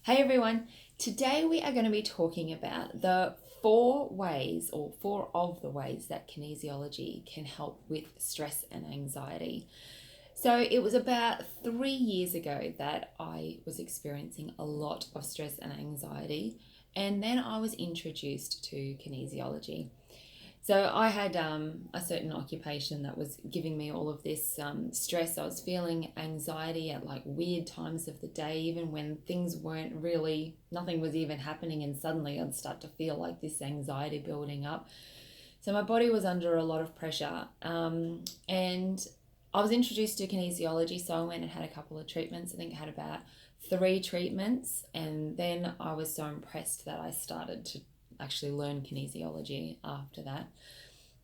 Hey everyone, today we are going to be talking about the four of the ways that kinesiology can help with stress and anxiety. So it was about 3 years ago that I was experiencing a lot of stress and anxiety, and then I was introduced to kinesiology. So I had a certain occupation that was giving me all of this stress. I was feeling anxiety at like weird times of the day, even when things weren't really, nothing was even happening, and suddenly I'd start to feel like this anxiety building up. So my body was under a lot of pressure, and I was introduced to kinesiology. So I went and had a couple of treatments. I think I had about 3 treatments, and then I was so impressed that I started to actually learn kinesiology after that.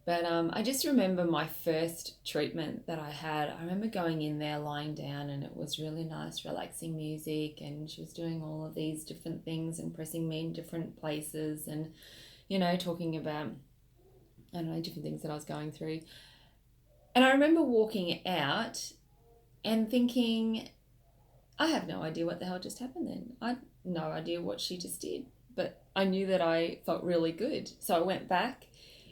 But I just remember my first treatment that I had. I remember going in there, lying down, and it was really nice, relaxing music. And she was doing all of these different things and pressing me in different places and, talking about, I don't know, different things that I was going through. And I remember walking out and thinking, I have no idea what the hell just happened then. I had no idea what she just did. But I knew that I felt really good. So I went back,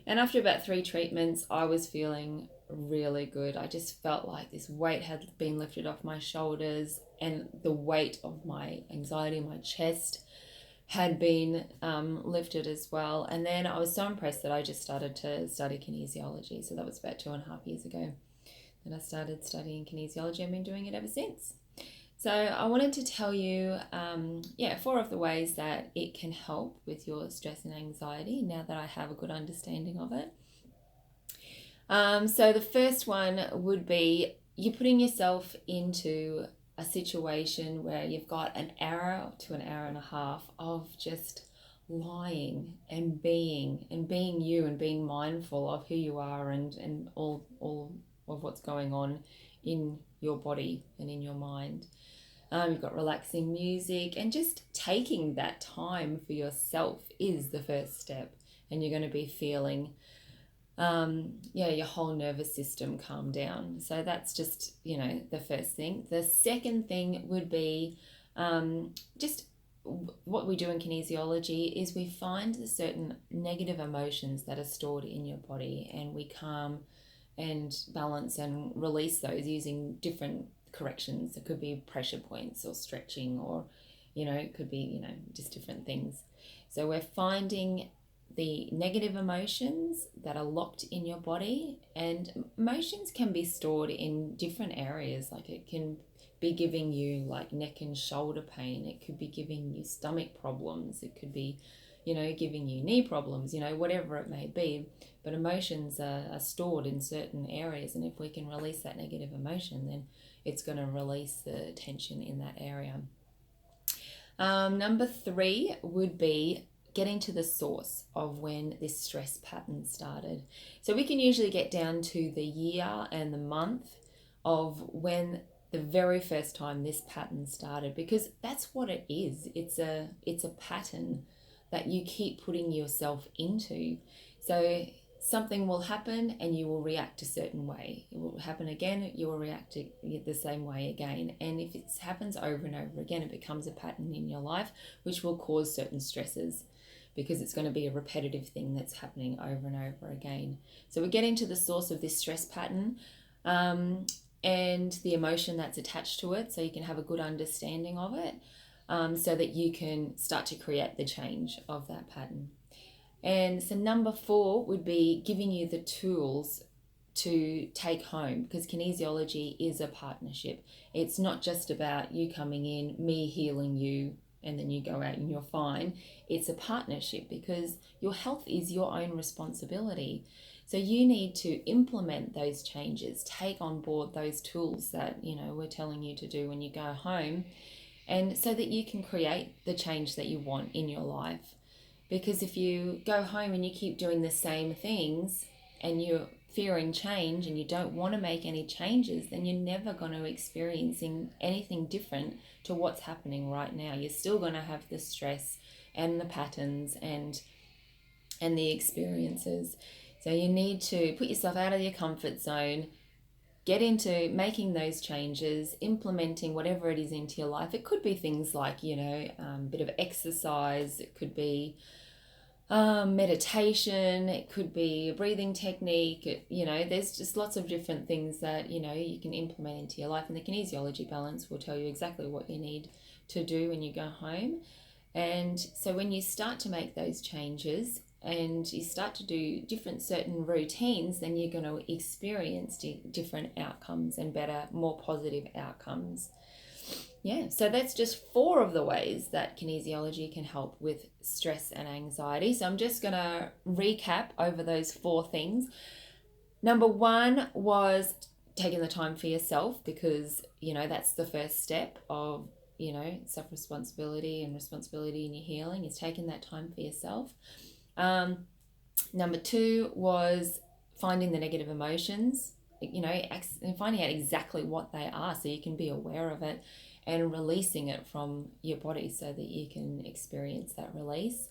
and after about 3 treatments, I was feeling really good. I just felt like this weight had been lifted off my shoulders, and the weight of my anxiety in my chest had been lifted as well. And then I was so impressed that I just started to study kinesiology. So that was about 2.5 years ago that I started studying kinesiology. I've been doing it ever since. So I wanted to tell you, 4 of the ways that it can help with your stress and anxiety now that I have a good understanding of it. So the first one would be you're putting yourself into a situation where you've got an hour to an hour and a half of just lying and being you and being mindful of who you are and all of what's going on in your body and in your mind. You've got relaxing music, and just taking that time for yourself is the first step. And you're going to be feeling, your whole nervous system calm down. So that's just, the first thing. The second thing would be just what we do in kinesiology is we find the certain negative emotions that are stored in your body, and we calm and balance and release those using different corrections. It could be pressure points or stretching, or it could be just different things. So we're finding the negative emotions that are locked in your body, and emotions can be stored in different areas. Like it can be giving you like neck and shoulder pain, it could be giving you stomach problems, it could be giving you knee problems, whatever it may be. But emotions are stored in certain areas, and if we can release that negative emotion, then it's going to release the tension in that area. Number 3 would be getting to the source of when this stress pattern started. So we can usually get down to the year and the month of when the very first time this pattern started, because that's what it is. It's a pattern that you keep putting yourself into. So something will happen and you will react a certain way. It will happen again, you will react the same way again. And if it happens over and over again, it becomes a pattern in your life, which will cause certain stresses, because it's going to be a repetitive thing that's happening over and over again. So we're getting to the source of this stress pattern, and the emotion that's attached to it, so you can have a good understanding of it, so that you can start to create the change of that pattern. And so number 4 would be giving you the tools to take home, because kinesiology is a partnership. It's not just about you coming in, me healing you, and then you go out and you're fine. It's a partnership, because your health is your own responsibility. So you need to implement those changes, take on board those tools that we're telling you to do when you go home, and so that you can create the change that you want in your life. Because if you go home and you keep doing the same things and you're fearing change and you don't want to make any changes, then you're never going to experience anything different to what's happening right now. You're still going to have the stress and the patterns and the experiences. So you need to put yourself out of your comfort zone, get into making those changes, implementing whatever it is into your life. It could be things like, a bit of exercise. It could be meditation. It could be a breathing technique. There's just lots of different things that, you can implement into your life. And the kinesiology balance will tell you exactly what you need to do when you go home. And so when you start to make those changes and you start to do different certain routines, then you're going to experience different outcomes and better, more positive outcomes. Yeah, so that's just 4 of the ways that kinesiology can help with stress and anxiety. So I'm just going to recap over those 4 things. Number 1 was taking the time for yourself, because, that's the first step of, self-responsibility and responsibility in your healing, is taking that time for yourself. Number 2 was finding the negative emotions, and finding out exactly what they are so you can be aware of it and releasing it from your body so that you can experience that release.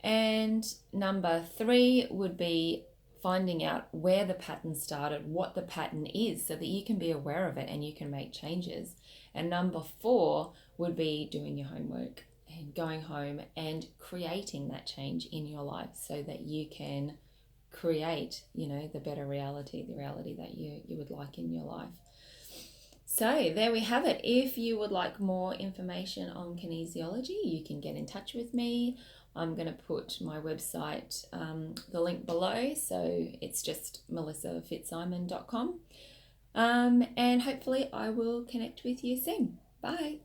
And number 3 would be finding out where the pattern started, what the pattern is, so that you can be aware of it and you can make changes. And number 4 would be doing your homework and going home and creating that change in your life so that you can create, the better reality, the reality that you would like in your life. So there we have it. If you would like more information on kinesiology, you can get in touch with me. I'm going to put my website, the link below. So it's just melissafitzsimon.com. And hopefully I will connect with you soon. Bye.